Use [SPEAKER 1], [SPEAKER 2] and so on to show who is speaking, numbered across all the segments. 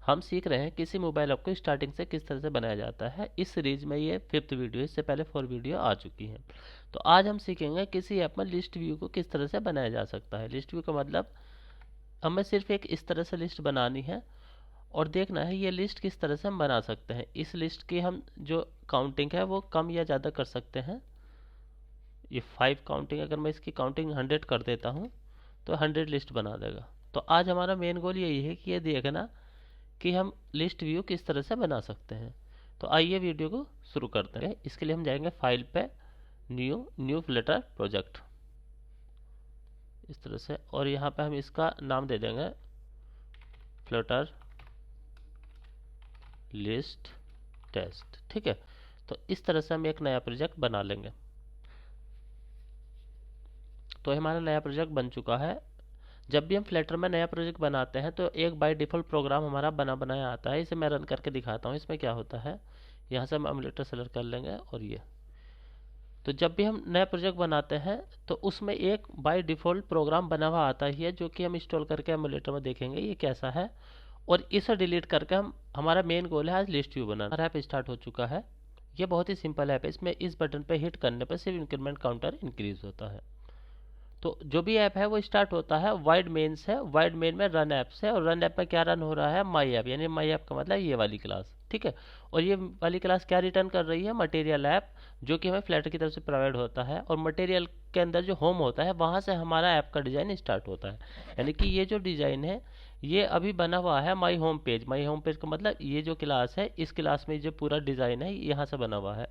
[SPEAKER 1] हम सीख रहे हैं किसी मोबाइल ऐप को स्टार्टिंग से किस तरह से बनाया जाता है। इस सीरीज में ये 5th वीडियो, इससे पहले 4 वीडियो आ चुकी हैं। तो आज हम सीखेंगे किसी ऐप में लिस्ट व्यू को किस तरह से बनाया जा सकता है। लिस्ट व्यू का मतलब हमें सिर्फ एक इस तरह से लिस्ट बनानी है और देखना है ये लिस्ट किस तरह से हम बना सकते हैं। इस लिस्ट की हम जो काउंटिंग है वो कम या ज़्यादा कर सकते हैं। ये 5 काउंटिंग, अगर मैं इसकी काउंटिंग 100 कर देता हूँ तो 100 लिस्ट बना देगा। तो आज हमारा मेन गोल यही है कि ये देखना कि हम लिस्ट व्यू किस तरह से बना सकते हैं। तो आइए वीडियो को शुरू करते हैं। इसके लिए हम जाएंगे फाइल पे, न्यू फ्लटर प्रोजेक्ट, इस तरह से, और यहाँ पे हम इसका नाम दे देंगे फ्लटर लिस्ट टेस्ट। ठीक है, तो इस तरह से हम एक नया प्रोजेक्ट बना लेंगे। तो हमारा नया प्रोजेक्ट बन चुका है। जब भी हम फ्लटर में नया प्रोजेक्ट बनाते हैं तो एक बाय डिफ़ॉल्ट प्रोग्राम हमारा बना बनाया आता है। इसे मैं रन करके दिखाता हूँ इसमें क्या होता है। यहाँ से हम एमुलेटर सेलेक्ट कर लेंगे और ये, तो जब भी हम नया प्रोजेक्ट बनाते हैं तो उसमें एक बाय डिफ़ॉल्ट प्रोग्राम बना हुआ आता ही है, जो कि हम इंस्टॉल करके एमुलेटर में देखेंगे ये कैसा है। और इसे डिलीट करके हम, हमारा मेन गोल है आज लिस्ट व्यू बनाना। हमारा ऐप स्टार्ट हो चुका है। ये बहुत ही सिंपल ऐप है। इसमें इस बटन पर हिट करने पर सिर्फ इंक्रीमेंट काउंटर इंक्रीज होता है। तो जो भी ऐप है वो स्टार्ट होता है वाइड मेन से। वाइड मेन में रन ऐप से, और रन ऐप में क्या रन हो रहा है, माई ऐप, यानी माई ऐप का मतलब ये वाली क्लास। ठीक है, और ये वाली क्लास क्या रिटर्न कर रही है, मटेरियल ऐप, जो कि हमें फ्लैटर की तरफ से प्रोवाइड होता है। और मटेरियल के अंदर जो होम होता है वहाँ से हमारा ऐप का डिज़ाइन स्टार्ट होता है। यानी कि ये जो डिज़ाइन है ये अभी बना हुआ है my home page. My home page का मतलब ये जो क्लास है, इस क्लास में जो पूरा डिज़ाइन है यहाँ से बना हुआ है।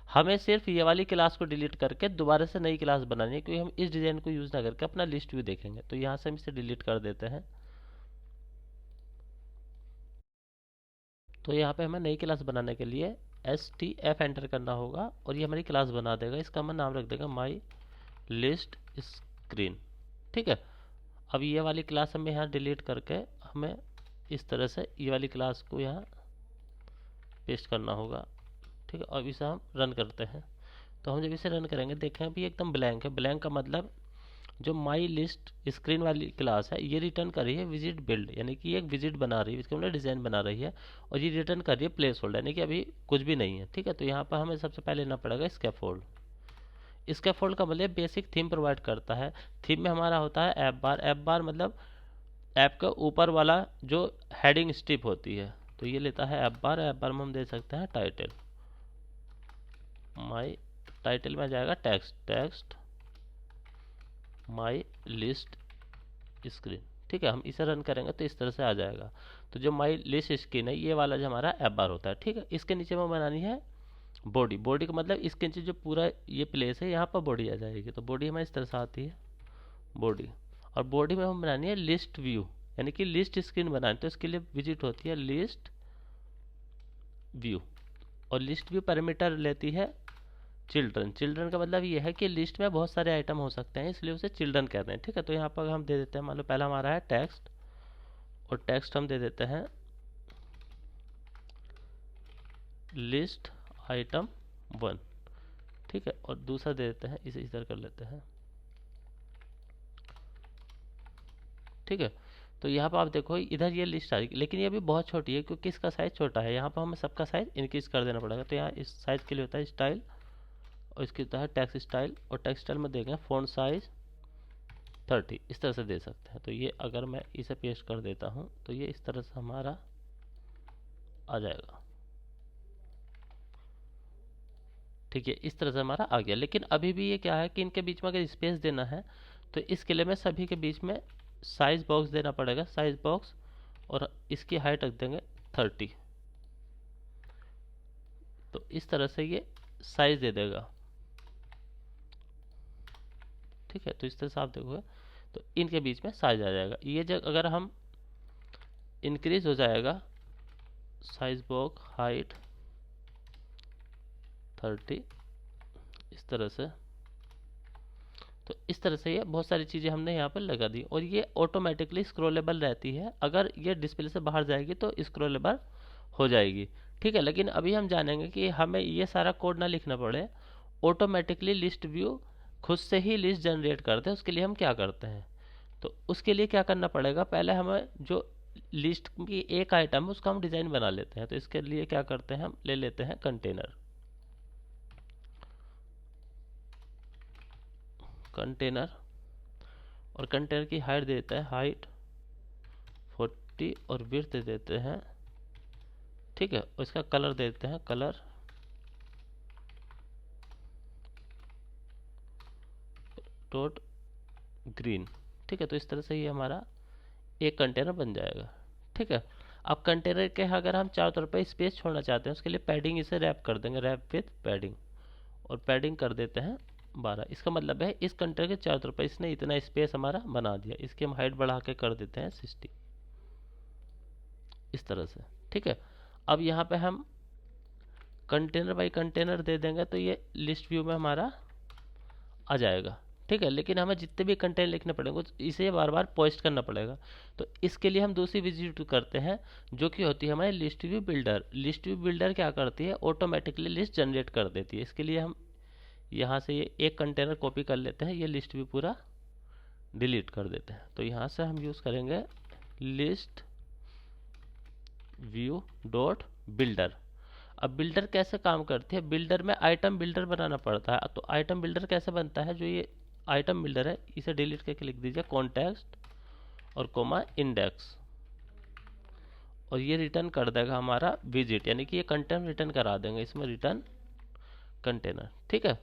[SPEAKER 1] हमें सिर्फ ये वाली क्लास को डिलीट करके दोबारा से नई क्लास बनानी है, क्योंकि हम इस डिज़ाइन को यूज़ ना करके अपना लिस्ट व्यू देखेंगे। तो यहाँ से हम इसे डिलीट कर देते हैं। तो यहाँ पे हमें नई क्लास बनाने के लिए STF एंटर करना होगा और ये हमारी क्लास बना देगा। इसका हम नाम रख देगा माई लिस्ट स्क्रीन। ठीक है, अब ये वाली क्लास हमें यहाँ डिलीट करके हमें इस तरह से ये वाली क्लास को यहाँ पेस्ट करना होगा। ठीक है, अब इसे हम रन करते हैं। तो हम जब इसे रन करेंगे देखें अभी एकदम ब्लैंक है। ब्लैंक का मतलब जो माई लिस्ट स्क्रीन वाली क्लास है ये रिटर्न कर रही है विजिट बिल्ड, यानी कि एक विजिट बना रही है, इसके मतलब डिज़ाइन बना रही है। और ये रिटर्न कर रही है प्लेस होल्डर, यानी कि अभी कुछ भी नहीं है। ठीक है, तो यहाँ पर हमें सबसे पहले लेना पड़ेगा स्कैफोल्ड। स्कैफोल्ड का मतलब बेसिक थीम प्रोवाइड करता है। थीम में हमारा होता है ऐप बार। ऐप बार मतलब ऐप का ऊपर वाला जो हेडिंग स्ट्रिप होती है, तो ये लेता है ऐप बार। ऐप बार में हम दे सकते हैं टाइटल। माई टाइटल में आ जाएगा टेक्स्ट माई लिस्ट स्क्रीन। ठीक है, हम इसे रन करेंगे तो इस तरह से आ जाएगा। तो जो माई लिस्ट स्क्रीन है ये वाला जो हमारा ऐप बार होता है। ठीक है, इसके नीचे में बनानी है बॉडी। बॉडी का मतलब इसके नीचे जो पूरा ये प्लेस है यहाँ पर बॉडी आ जाएगी। तो बॉडी हमारी इस तरह से आती है बॉडी। और बॉडी में हम बनानी है लिस्ट व्यू, यानी कि लिस्ट स्क्रीन बनानी। तो इसके लिए विजिट होती है लिस्ट व्यू। और लिस्ट व्यू पैरामीटर लेती है चिल्ड्रन। चिल्ड्रन का मतलब ये है कि लिस्ट में बहुत सारे आइटम हो सकते हैं, इसलिए उसे चिल्ड्रन कहते हैं। ठीक है, तो यहाँ पर हम दे देते हैं, मान लो पहला हमारा है टेक्स्ट, और टेक्स्ट हम दे देते हैं लिस्ट आइटम 1। ठीक है, और दूसरा दे देते हैं, इसे इधर कर लेते हैं। ठीक है, तो यहाँ पर आप देखो इधर ये लिस्ट आ रही है, लेकिन ये अभी बहुत छोटी है क्योंकि इसका साइज़ छोटा है। यहाँ पर हमें सबका साइज़ इंक्रीज कर देना पड़ेगा। तो यहाँ इस साइज़ के लिए होता है स्टाइल, और इसके होता है टेक्स्ट स्टाइल। और टेक्स्ट स्टाइल में देंगे फ़ॉन्ट साइज 30, इस तरह से दे सकते हैं। तो ये अगर मैं इसे पेस्ट कर देता हूँ तो ये इस तरह से हमारा आ जाएगा। ठीक है, इस तरह से हमारा आ गया। लेकिन अभी भी ये क्या है कि इनके बीच में अगर स्पेस देना है तो इसके लिए मैं सभी के बीच में साइज बॉक्स देना पड़ेगा, साइज बॉक्स, और इसकी हाइट रख देंगे 30। तो इस तरह से ये साइज दे देगा। ठीक है, तो इस तरह से आप देखोगे तो इनके बीच में साइज आ जाएगा। ये जब अगर हम इंक्रीज हो जाएगा साइज बॉक्स हाइट 30 इस तरह से, तो इस तरह से ये बहुत सारी चीज़ें हमने यहाँ पर लगा दी। और ये ऑटोमेटिकली स्क्रॉलेबल रहती है। अगर ये डिस्प्ले से बाहर जाएगी तो स्क्रॉलेबल हो जाएगी। ठीक है, लेकिन अभी हम जानेंगे कि हमें ये सारा कोड ना लिखना पड़े, ऑटोमेटिकली लिस्ट व्यू खुद से ही लिस्ट जनरेट करते हैं। उसके लिए हम क्या करते हैं, तो उसके लिए क्या करना पड़ेगा, पहले हमें जो लिस्ट की एक आइटम है उसका हम डिज़ाइन बना लेते हैं। तो इसके लिए क्या करते हैं, हम ले लेते हैं कंटेनर। और कंटेनर की हाइट देता है हाइट 40 और विड्थ दे देते हैं, ठीक है। और इसका कलर देते हैं कलर डॉट ग्रीन, ठीक है। तो इस तरह से ये हमारा एक कंटेनर बन जाएगा, ठीक है। अब कंटेनर के अगर हम चारों तरफ पे स्पेस छोड़ना चाहते हैं उसके लिए पैडिंग इसे रैप कर देंगे, रैप विथ पैडिंग, और पैडिंग कर देते हैं 12। इसका मतलब है इस कंटेनर के चारों तरफ पे इसने इतना स्पेस हमारा बना दिया। इसकी हम हाइट बढ़ा के कर देते हैं 60, इस तरह से, ठीक है। अब यहाँ पे हम कंटेनर बाई कंटेनर दे देंगे तो ये लिस्ट व्यू में हमारा आ जाएगा, ठीक है। लेकिन हमें जितने भी कंटेनर लिखने पड़ेंगे इसे बार बार पोस्ट करना पड़ेगा। तो इसके लिए हम दूसरी विजिट करते हैं जो कि होती है हमारी list view builder. List view builder क्या करती है, ऑटोमेटिकली लिस्ट जनरेट कर देती है। इसके लिए हम यहाँ से ये एक कंटेनर कॉपी कर लेते हैं, ये लिस्ट व्यू पूरा डिलीट कर देते हैं। तो यहाँ से हम यूज़ करेंगे लिस्ट व्यू डॉट बिल्डर। अब बिल्डर कैसे काम करती है, बिल्डर में आइटम बिल्डर बनाना पड़ता है। तो आइटम बिल्डर कैसे बनता है, जो ये आइटम बिल्डर है इसे डिलीट करके लिख दीजिए कॉन्टेक्स्ट और कोमा इंडेक्स, और ये रिटर्न कर देगा हमारा विजिट, यानी कि ये कंटेनर रिटर्न करा देंगे इसमें रिटर्न कंटेनर, ठीक है।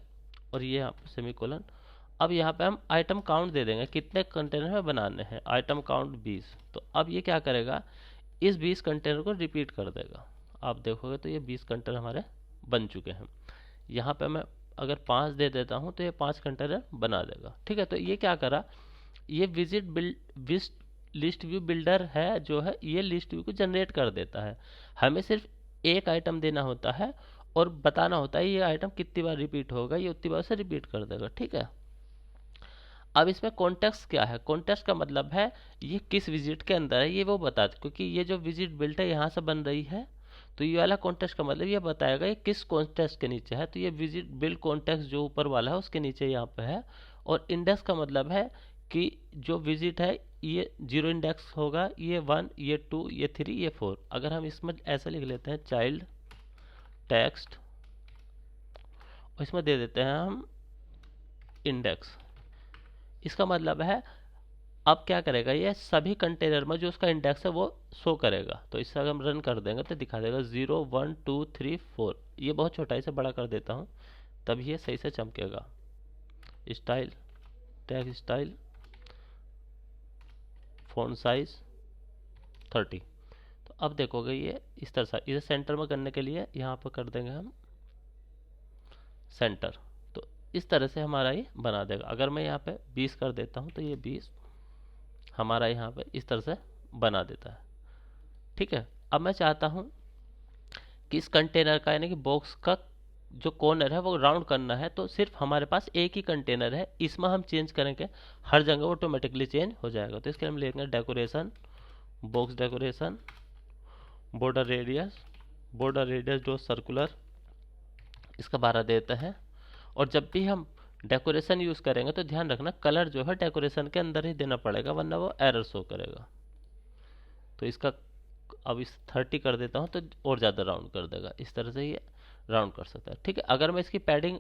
[SPEAKER 1] और ये यहाँ पे सेमीकोलन। अब यहाँ पे हम आइटम काउंट दे देंगे, कितने कंटेनर में बनाने हैं, आइटम काउंट 20। तो अब ये क्या करेगा, इस 20 कंटेनर को रिपीट कर देगा। आप देखोगे तो ये 20 कंटेनर हमारे बन चुके हैं। यहाँ पे मैं अगर 5 दे देता हूँ तो ये 5 कंटेनर बना देगा, ठीक है। तो ये क्या करा, ये लिस्ट व्यू बिल्डर है जो है ये लिस्ट व्यू को जनरेट कर देता है। हमें सिर्फ एक आइटम देना होता है और बताना होता है ये आइटम कितनी बार रिपीट होगा, ये उतनी बार से रिपीट कर देगा, ठीक है। अब इसमें कॉन्टेक्स्ट क्या है, कॉन्टेक्स्ट का मतलब है ये किस विजिट के अंदर है ये वो बताते, क्योंकि ये जो विजिट बिल्ट है यहाँ से बन रही है, तो ये वाला कॉन्टेक्स्ट का मतलब ये बताएगा ये किस कॉन्टेक्स्ट के नीचे है। तो ये विजिट बिल्ट कॉन्टेक्स्ट जो ऊपर वाला है उसके नीचे यहाँ पे है। और इंडेक्स का मतलब है कि जो विजिट है ये 0 इंडेक्स होगा, ये 1, ये 2, ये 3, ये 4। अगर हम इसमें ऐसा लिख लेते हैं चाइल्ड टेक्स्ट और इसमें दे देते हैं हम इंडेक्स, इसका मतलब है अब क्या करेगा ये सभी कंटेनर में जो उसका इंडेक्स है वो शो करेगा। तो इससे अगर हम रन कर देंगे तो दिखा देगा 0 1 2 3 4। ये बहुत छोटा, इसे बड़ा कर देता हूँ तब ये सही से चमकेगा। Style tag style font size 30। तो अब देखोगे ये इस तरह से, इसे सेंटर में करने के लिए यहाँ पर कर देंगे हम सेंटर। तो इस तरह से हमारा ये बना देगा। अगर मैं यहाँ पे 20 कर देता हूँ तो ये 20 हमारा यहाँ पे इस तरह से बना देता है, ठीक है। अब मैं चाहता हूँ कि इस कंटेनर का यानी कि बॉक्स का जो कॉर्नर है वो राउंड करना है, तो सिर्फ हमारे पास एक ही कंटेनर है, इसमें हम चेंज करेंगे हर जगह ऑटोमेटिकली चेंज हो जाएगा। तो इसके लिए हम लेंगे decoration, box decoration, border radius dot circular, इसका 12 देता है। और जब भी हम डेकोरेशन यूज़ करेंगे तो ध्यान रखना कलर जो है डेकोरेशन के अंदर ही देना पड़ेगा, वरना वो एरर शो करेगा। तो इसका अब इस 30 कर देता हूँ तो और ज़्यादा राउंड कर देगा, इस तरह से ये राउंड कर सकता है, ठीक है। अगर मैं इसकी पैडिंग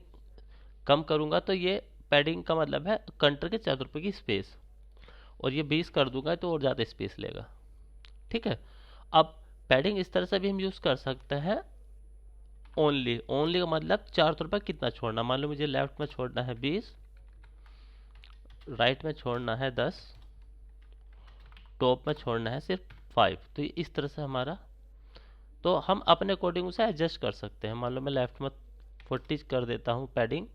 [SPEAKER 1] कम करूँगा तो ये पैडिंग का मतलब है कंटर के चारों तरफ की स्पेस, और ये 20 कर दूंगा तो और ज़्यादा स्पेस लेगा, ठीक है। अब पैडिंग इस तरह से भी हम यूज़ कर सकते हैं, ओनली का मतलब चारों तरफ कितना छोड़ना। मान लो मुझे लेफ्ट में छोड़ना है 20, राइट में छोड़ना है 10, टॉप में छोड़ना है सिर्फ 5। तो इस तरह से हमारा, तो हम अपने अकॉर्डिंग उसे एडजस्ट कर सकते हैं। मान लो मैं लेफ्ट में 40 कर देता हूँ पैडिंग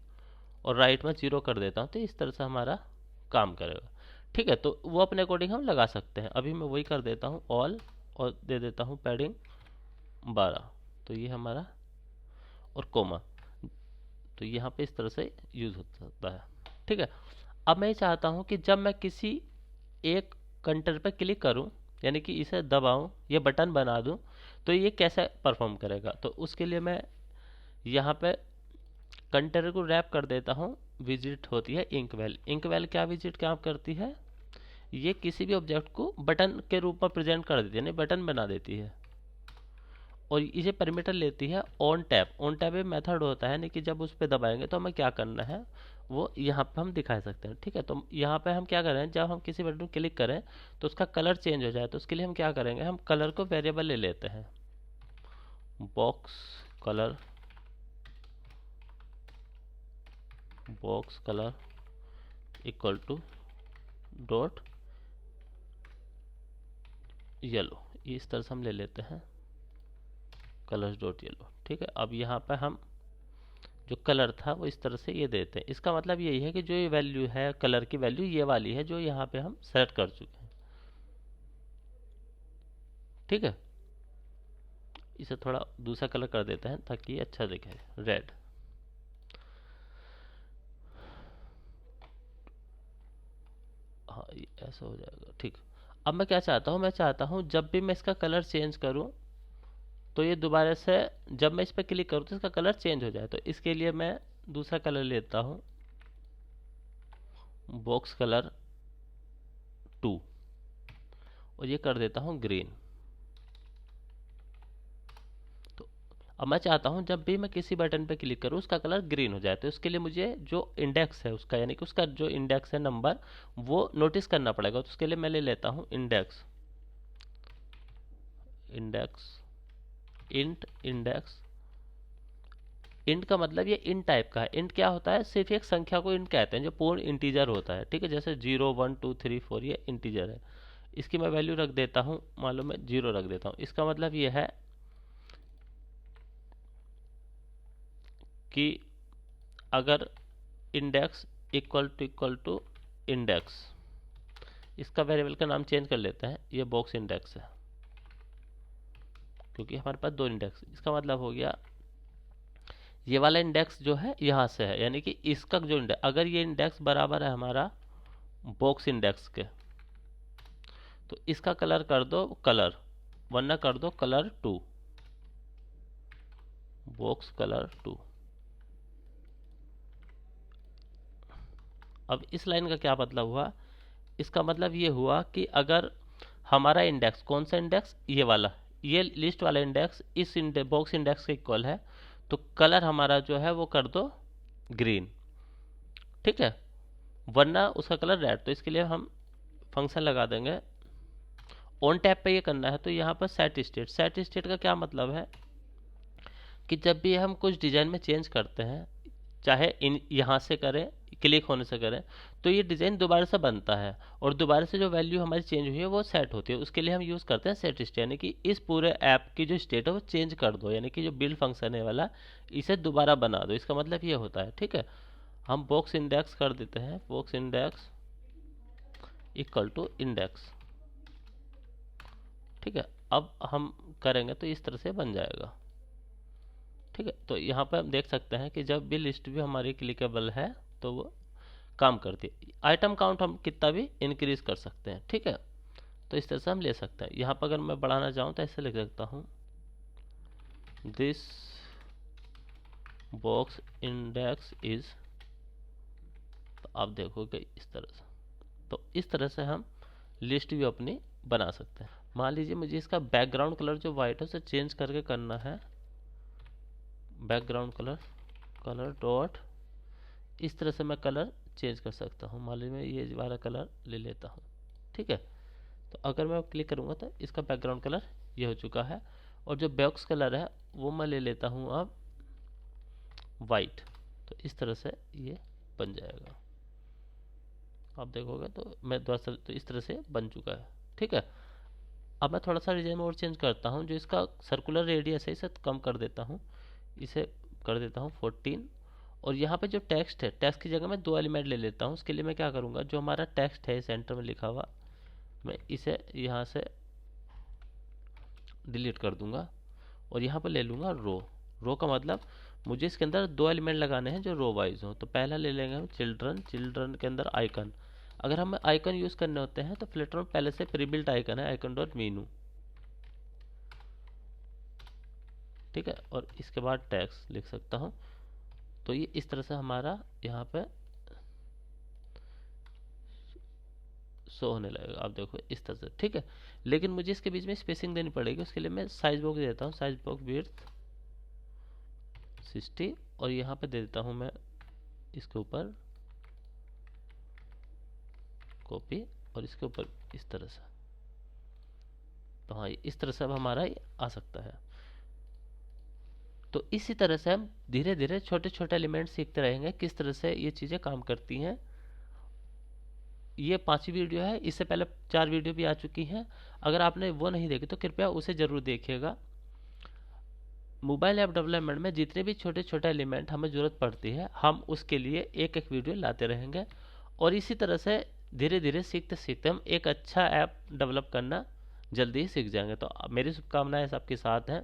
[SPEAKER 1] और राइट में 0 कर देता हूँ, तो इस तरह से हमारा काम करेगा, ठीक है। तो वो अपने अकॉर्डिंग हम लगा सकते हैं। अभी मैं वही कर देता हूँ ऑल और दे देता हूँ पैडिंग 12। तो ये हमारा और कोमा, तो यहाँ पे इस तरह से यूज़ हो सकता है, ठीक है। अब मैं चाहता हूँ कि जब मैं किसी एक कंटेनर पर क्लिक करूँ यानी कि इसे दबाऊँ, ये बटन बना दूँ, तो ये कैसे परफॉर्म करेगा। तो उसके लिए मैं यहाँ पे कंटेनर को रैप कर देता हूँ। विजिट होती है इंकवेल। इंकवेल क्या विजिट क्या करती है, ये किसी भी ऑब्जेक्ट को बटन के रूप में प्रेजेंट कर देती है, यानी बटन बना देती है। और इसे पैरामीटर लेती है ऑन टैप। ऑन टैप एक मेथड होता है, यानी कि जब उस पर दबाएंगे तो हमें क्या करना है वो यहाँ पे हम दिखा सकते हैं। ठीक है, तो यहाँ पे हम क्या करें, जब हम किसी बटन को क्लिक करें तो उसका कलर चेंज हो जाए, तो उसके लिए हम क्या करेंगे, हम कलर को वेरिएबल ले लेते हैं। Box colour, box colour equal to dot yellow, इस तरह से हम ले लेते हैं कलर्स डॉट येलो। ठीक है, अब यहाँ पे हम जो कलर था वो इस तरह से ये देते हैं। इसका मतलब यही है कि जो ये वैल्यू है कलर की वैल्यू ये वाली है जो यहाँ पे हम सेलेक्ट कर चुके हैं। ठीक है, इसे थोड़ा दूसरा कलर कर देते हैं ताकि ये अच्छा दिखे, रेड। हाँ, ये ऐसा हो जाएगा। ठीक, अब मैं क्या चाहता हूँ, मैं चाहता हूँ जब भी मैं इसका कलर चेंज करूँ तो ये दोबारा से, जब मैं इस पर क्लिक करूँ तो इसका कलर चेंज हो जाए। तो इसके लिए मैं दूसरा कलर लेता हूँ, बॉक्स कलर 2, और ये कर देता हूँ ग्रीन। तो अब मैं चाहता हूँ जब भी मैं किसी बटन पे क्लिक करूँ उसका कलर ग्रीन हो जाए। तो इसके लिए मुझे जो इंडेक्स है उसका, यानी कि उसका जो इंडेक्स है नंबर, वो नोटिस करना पड़ेगा। तो उसके लिए मैं ले लेता हूँ index, index int index. Int का मतलब ये इंट टाइप का है। इंट क्या होता है, सिर्फ एक संख्या को इंट कहते हैं जो पूर्ण इंटीजर होता है। ठीक है, जैसे 0 1 2 3 4 ये इंटीजर है। इसकी मैं वैल्यू रख देता हूँ, मान लो मैं 0 रख देता हूँ। इसका मतलब ये है कि अगर इंडेक्स इक्वल टू इंडेक्स, इसका वेरिएबल का नाम चेंज कर लेते हैं, ये बॉक्स इंडेक्स है क्योंकि हमारे पास दो इंडेक्स। इसका मतलब हो गया ये वाला इंडेक्स जो है यहाँ से है, यानी कि इसका जो इंडेक्स, अगर ये इंडेक्स बराबर है हमारा बॉक्स इंडेक्स के, तो इसका कलर कर दो कलर, वरना कर दो कलर 2, बॉक्स कलर 2। अब इस लाइन का क्या मतलब हुआ, इसका मतलब ये हुआ कि अगर हमारा इंडेक्स, कौन सा इंडेक्स, ये वाला, ये लिस्ट वाला इंडेक्स इस बॉक्स इंडेक्स के इक्वल है, तो कलर हमारा जो है वो कर दो ग्रीन। ठीक है, वरना उसका कलर रेड। तो इसके लिए हम फंक्शन लगा देंगे, ऑन टैप पे ये करना है। तो यहाँ पर सेट स्टेट, सेट स्टेट का क्या मतलब है कि जब भी हम कुछ डिज़ाइन में चेंज करते हैं, चाहे इन यहाँ से करें, क्लिक होने से करें, तो ये डिज़ाइन दोबारा से बनता है और दोबारा से जो वैल्यू हमारी चेंज हुई है वो सेट होती है। उसके लिए हम यूज़ करते हैं सेट स्टेट, यानी कि इस पूरे ऐप की जो स्टेट है वो चेंज कर दो, यानी कि जो बिल्ड फंक्शन है वाला, इसे दोबारा बना दो। इसका मतलब ये होता है। ठीक है, हम बॉक्स इंडेक्स कर देते हैं, box index equal to index. ठीक है, अब हम करेंगे तो इस तरह से बन जाएगा। ठीक है, तो यहाँ पर हम देख सकते हैं कि जब भी लिस्ट भी हमारी क्लिकेबल है तो वो काम करती है। आइटम काउंट हम कितना भी इंक्रीज कर सकते हैं। ठीक है, तो इस तरह से हम ले सकते हैं। यहाँ पर अगर मैं बढ़ाना चाहूँ तो ऐसे लिख सकता हूँ, दिस बॉक्स इंडेक्स इज, तो आप देखोगे इस तरह से। तो इस तरह से हम लिस्ट भी अपनी बना सकते हैं। मान लीजिए मुझे इसका बैकग्राउंड कलर जो वाइट है उसे चेंज करके करना है, बैकग्राउंड कलर, कलर डॉट, इस तरह से मैं कलर चेंज कर सकता हूँ। मान लीजिए मैं ये वाला कलर ले लेता हूँ। ठीक है, तो अगर मैं क्लिक करूँगा तो इसका बैकग्राउंड कलर ये हो चुका है, और जो बॉक्स कलर है वो मैं ले लेता हूँ अब वाइट। तो इस तरह से ये बन जाएगा, आप देखोगे तो मैं दोबारा, तो इस तरह से बन चुका है। ठीक है, अब मैं थोड़ा सा डिजाइन और चेंज करता हूँ, जो इसका सर्कुलर रेडियस है इसे कम कर देता हूँ, इसे कर देता हूँ 14। और यहाँ पे जो टेक्स्ट है, टेक्स्ट की जगह मैं दो एलिमेंट ले लेता हूँ। उसके लिए मैं क्या करूँगा, जो हमारा टेक्स्ट है सेंटर में लिखा हुआ, मैं इसे यहाँ से डिलीट कर दूंगा और यहाँ पर ले लूँगा रो। रो का मतलब मुझे इसके अंदर दो एलिमेंट लगाने हैं जो रो वाइज हो। तो पहला ले लेंगे हम चिल्ड्रन, चिल्ड्रन के अंदर आइकन। अगर हमें आइकन यूज़ करने होते हैं तो फ्लिटर में पहले से प्रीबिल्ट आइकन है, आइकन डॉट मीनू। ठीक है, और इसके बाद टैक्स लिख सकता हूँ। तो ये इस तरह से हमारा यहाँ पे शो होने लगेगा। आप देखो इस तरह से, ठीक है। लेकिन मुझे इसके बीच में स्पेसिंग देनी पड़ेगी, उसके लिए मैं साइज बॉक्स देता हूँ, साइज बॉक्स विड्थ 60 और यहाँ पे दे देता हूँ मैं इसके ऊपर कॉपी और इसके ऊपर इस तरह से। तो हाँ, इस तरह से अब हमारा ये आ सकता है। तो इसी तरह से हम धीरे धीरे छोटे छोटे एलिमेंट सीखते रहेंगे किस तरह से ये चीज़ें काम करती हैं। ये 5वीं वीडियो है, इससे पहले 4 वीडियो भी आ चुकी हैं। अगर आपने वो नहीं देखी तो कृपया उसे ज़रूर देखिएगा। मोबाइल ऐप डेवलपमेंट में जितने भी छोटे छोटे एलिमेंट हमें ज़रूरत पड़ती है, हम उसके लिए एक एक वीडियो लाते रहेंगे और इसी तरह से धीरे धीरे सीखते सीखते हम एक अच्छा ऐप डेवलप करना जल्दी ही सीख जाएंगे। तो मेरी शुभकामनाएं सबके साथ हैं।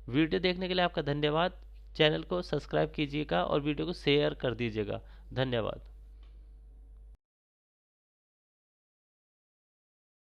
[SPEAKER 1] वीडियो देखने के लिए आपका धन्यवाद। चैनल को सब्सक्राइब कीजिएगा और वीडियो को शेयर कर दीजिएगा। धन्यवाद।